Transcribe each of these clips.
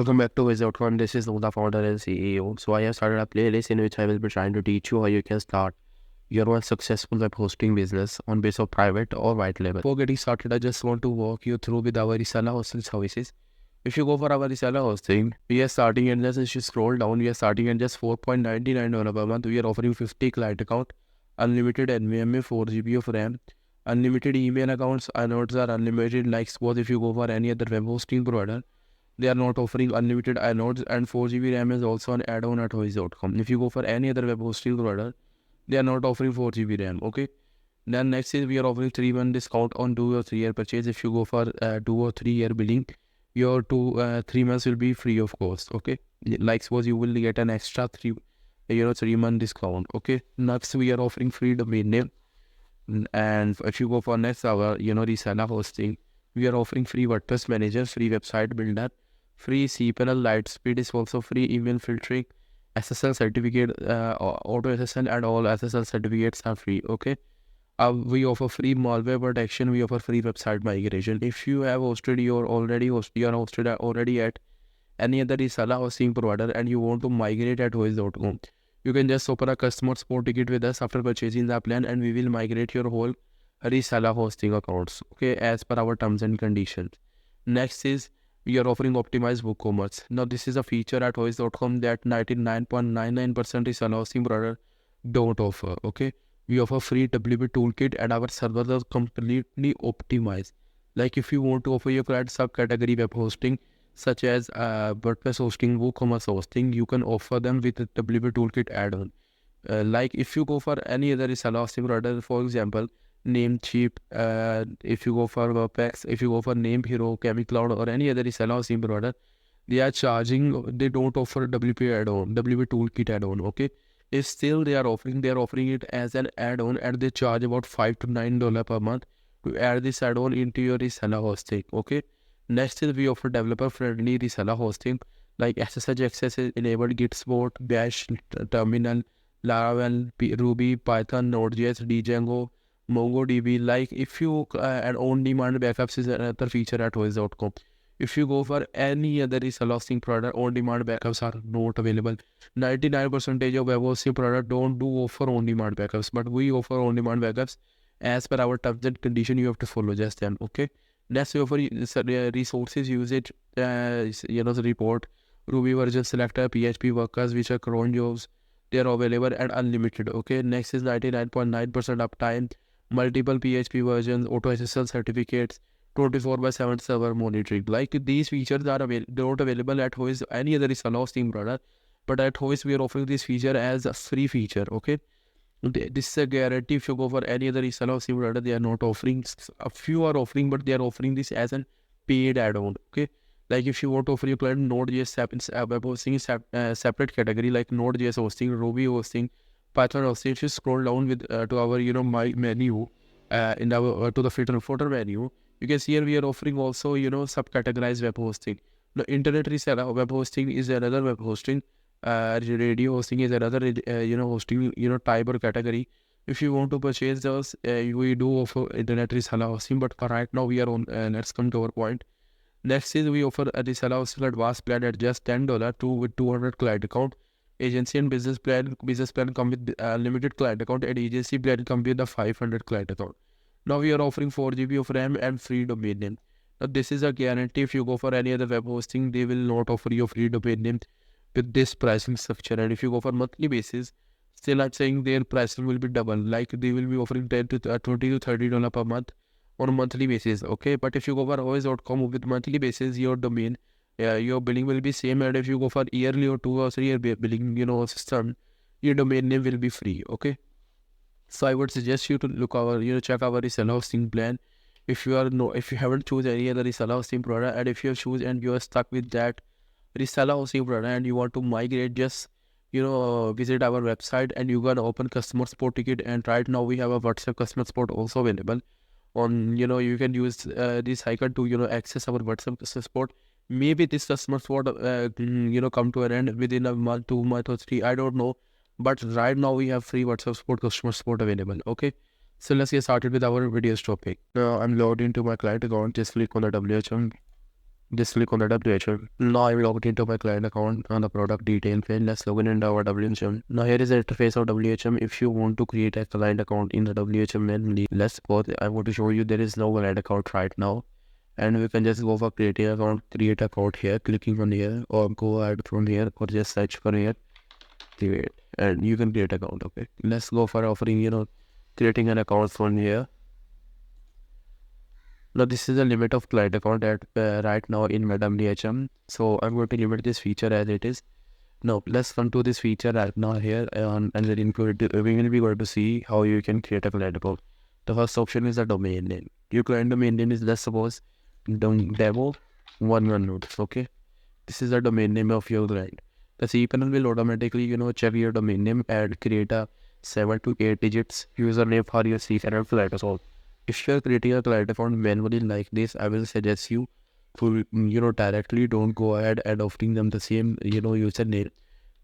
Welcome back to Hoyist.com. This is the founder and CEO. So I have started a playlist in which I will be trying to teach you how you can start your own successful web hosting business on base of private or white label. Before getting started, I just want to walk you through with our reseller hosting services. If you go for our reseller hosting, we are starting at just, if you scroll down, we are starting at just $4.99 per month. We are offering 50 client account, unlimited NVMe, 4 GB of RAM, unlimited email accounts. Inodes are unlimited. Like suppose if you go for any other web hosting provider, they are not offering unlimited inodes, and 4 GB RAM is also an add-on at Hoyist.com. If you go for any other web hosting provider, they are not offering 4 GB RAM. Okay. Then next is we are offering 3-month discount on 2 or 3 year purchase. If you go for 2 or 3 year billing, your 3 months will be free of cost. Okay. Like suppose you will get an extra 3-month discount. Okay. Next we are offering free domain name. And if you go for next our reseller hosting, we are offering free WordPress manager, free website builder, free cPanel Lightspeed is also free, email filtering, SSL certificate, auto SSL, and all SSL certificates are free. Okay. We offer free malware protection. We offer free website migration. If you have hosted your you are hosted already at any other reseller hosting provider and you want to migrate at Hoyist.com, you can just open a customer support ticket with us after purchasing the plan, and we will migrate your whole reseller hosting accounts, okay, as per our terms and conditions. Next is we are offering optimized WooCommerce. Now this is a feature at Hoyist.com that 99.99% reseller hosting provider don't offer. Okay, we offer free WP toolkit, and our servers are completely optimized. Like if you want to offer your client subcategory web hosting such as WordPress hosting, WooCommerce hosting, you can offer them with the WP toolkit add-on. Like if you go for any other reseller hosting provider, for example, Namecheap, if you go for WordPress, if you go for Name Hero, ChemiCloud, or any other reseller hosting provider, they are charging, they don't offer WP add-on, WP toolkit add-on. Okay, if still they are offering it as an add-on, and they charge about $5 to $9 per month to add this add-on into your reseller hosting. Okay. Next is we offer developer-friendly reseller hosting like SSH access is enabled, Git support, Bash, Terminal, Laravel, Ruby, Python, Node.js, Django, MongoDB. Like if you and on-demand backups is another feature at Hoyist.com. If you go for any other reseller hosting product, on-demand backups are not available. 99% of web hosting product don't do offer on-demand backups, but we offer on-demand backups as per our terms and condition. You have to follow just them. Okay. Next, we offer resources usage, the report, Ruby version selector, PHP workers, which are cron jobs. They are available and unlimited. Okay. Next is 99.9% uptime, multiple PHP versions, auto SSL certificates, 24/7 server monitoring. Like these features are not available at Hoyist any other reseller hosting product, but at Hoyist we are offering this feature as a free feature. Okay. This is a guarantee. If you go for any other reseller hosting provider, they are not offering. A few are offering, but they are offering this as a paid add-on. Okay, like if you want to offer your client Node.js web hosting is separate category like Node.js hosting, Ruby hosting, Python hosting. If you scroll down with to our my menu in our to the footer menu, you can see here we are offering also subcategorized web hosting. Now, internet reseller web hosting is another web hosting. Radio hosting is another hosting type or category. If you want to purchase those, we do offer internet reseller hosting, but for right now we are on let's come to our point. Next is we offer a reseller hosting advanced plan at just $10 with 200 client account. Agency and business plan come with limited client account, and agency plan come with the 500 client account. Now we are offering 4 GB of RAM and free domain name. Now this is a guarantee. If you go for any other web hosting, they will not offer you free domain name with this pricing structure. And if you go for monthly basis, still I'm saying their pricing will be double. Like they will be offering $10 to $20 to $30 per month on a monthly basis. Okay, but if you go for Hoyist.com with monthly basis, your domain, your billing will be same. And if you go for yearly or 2 or 3 year billing, system, your domain name will be free. Okay, so I would suggest you to look our check our reseller hosting plan. If you haven't choose any other reseller hosting product, and if you choose and you are stuck with that reseller hosting product and you want to migrate, just visit our website and you can open customer support ticket. And right now we have a WhatsApp customer support also available on you can use this icon to access our WhatsApp customer support. Maybe this customer support come to an end within a month, 2 months or 3, I don't know, but right now we have free WhatsApp support, customer support available. Okay, so let's get started with our video's topic. Now I'm logged into my client account. Just click on the WHM Just click on the WHM. Now I'm logged into my client account on the product detail page. Let's log in into our WHM. Now here is the interface of WHM. If you want to create a client account in the WHM manually, let's suppose I want to show you there is no client account right now. And we can just go for creating account, create account here, clicking on here, or go ahead from here, or just search for here, create, and you can create account. Okay, let's go for offering, creating an account from here. Now this is the limit of client account at right now in my WHM. So I'm going to limit this feature as it is. Now let's come to this feature right now here, and then we will be going to see how you can create a client account. The first option is the domain name. Your client domain name is, let's suppose, demo 111. Okay, this is the domain name of your client. The cPanel will automatically, check your domain name and create a 7 to 8 digits username for your cPanel client account. If you are creating a client account manually like this, I will suggest you to, directly don't go ahead and offering them the same, username,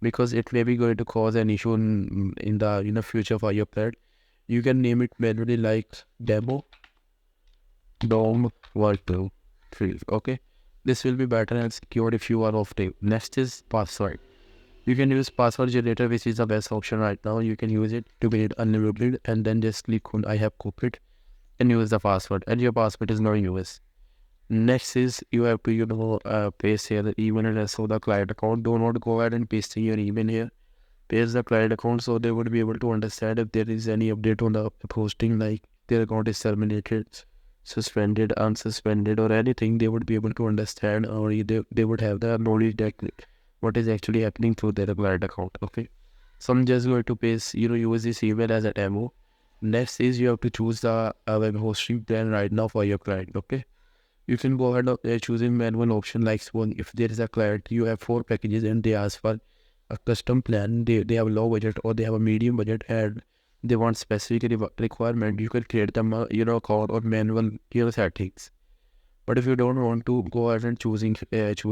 because it may be going to cause an issue in the, future for your client. You can name it manually like demo dom 123. Okay, this will be better and secure if you are offering. Next is password. You can use password generator, which is the best option right now. You can use it to be unlimited, and then just click on I have copied and use the password, and your password is now yours. Next is you have to paste here the email address of the client account. Do not go ahead and paste your email here. Paste the client account so they would be able to understand if there is any update on the posting, like their account is terminated, suspended, unsuspended, or anything. They would be able to understand, or they would have the knowledge that what is actually happening through their client account. Okay, so I'm just going to paste, use this email as a demo. Next is you have to choose the web hosting plan right now for your client. Okay, you can go ahead and choosing manual option, like one. If there is a client, you have 4 packages and they ask for a custom plan, they have a low budget or they have a medium budget and they want specific requirement, you can create them account or manual settings. But if you don't want to, go ahead and choose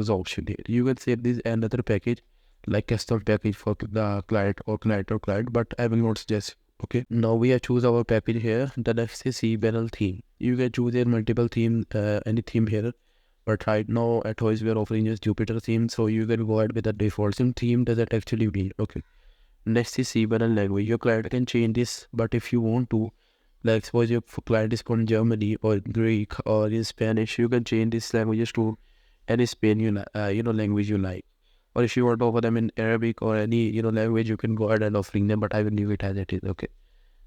option here. You can save this another package like custom package for the client or client, but I will not suggest. Okay, now we have choose our package here. The next is cPanel theme. You can choose a multiple theme, any theme here. But right now at Hoyist we are offering just Jupyter theme, so you can go ahead with the default theme doesn't actually mean. Okay. Next is cPanel language. Your client can change this, but if you want to, like suppose your client is from Germany or Greek or in Spanish, you can change these languages to any Spain language you like. Or if you want to offer them in Arabic or any language, you can go ahead and offering them, but I will leave it as it is. Okay.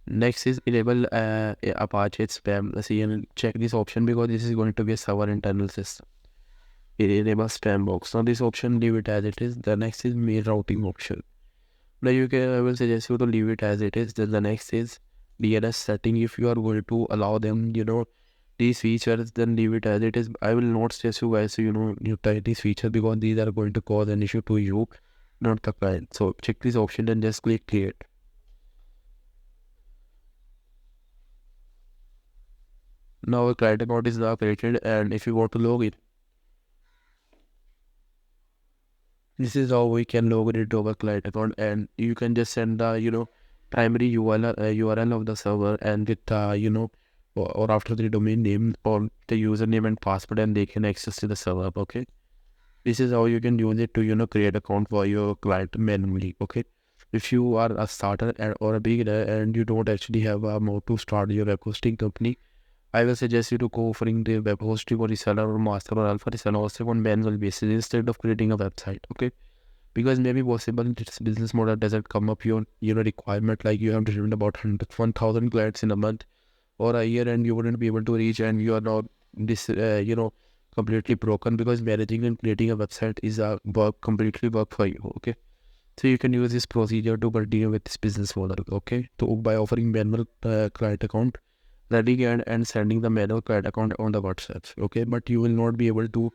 Next is enable Apache spam. Let's see, and check this option because this is going to be a server internal system. It enables spam box. Now this option, leave it as it is. The next is mail routing option. Now I will suggest you to leave it as it is. Then the next is DNS setting. If you are going to allow them, these features, then leave it as it is. I will not suggest you guys to, you try these features because these are going to cause an issue to you, not the client. So check this option and just click create. Now a client account is now created, and if you want to log in, this is how we can log in into our client account, and you can just send the primary URL of the server and with or after the domain name or the username and password, and they can access to the server. Okay, this is how you can use it to create account for your client manually. Okay, if you are a starter or a beginner and you don't actually have a mode to start your web hosting company, I will suggest you to go offering the web hosting or reseller or master or alpha reseller hosting on manual basis instead of creating a website. Okay, because maybe possible this business model doesn't come up your requirement, like you have to run about 1,000 clients in a month or a year, and you wouldn't be able to reach, and you are not this completely broken, because managing and creating a website is a completely work for you. Okay, so you can use this procedure to continue with this business model. Okay, so by offering manual client account, running and sending the manual client account on the WhatsApp. Okay, but you will not be able to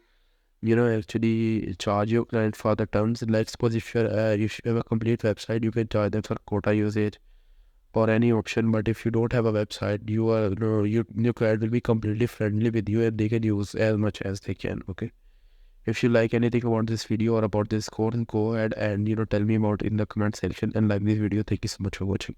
actually charge your client for the terms. Like suppose if you have a complete website, you can charge them for quota usage or any option. But if you don't have a website, your client will be completely friendly with you and they can use as much as they can. Okay, if you like anything about this video or about this course, go ahead and tell me about in the comment section and like this video. Thank you so much for watching.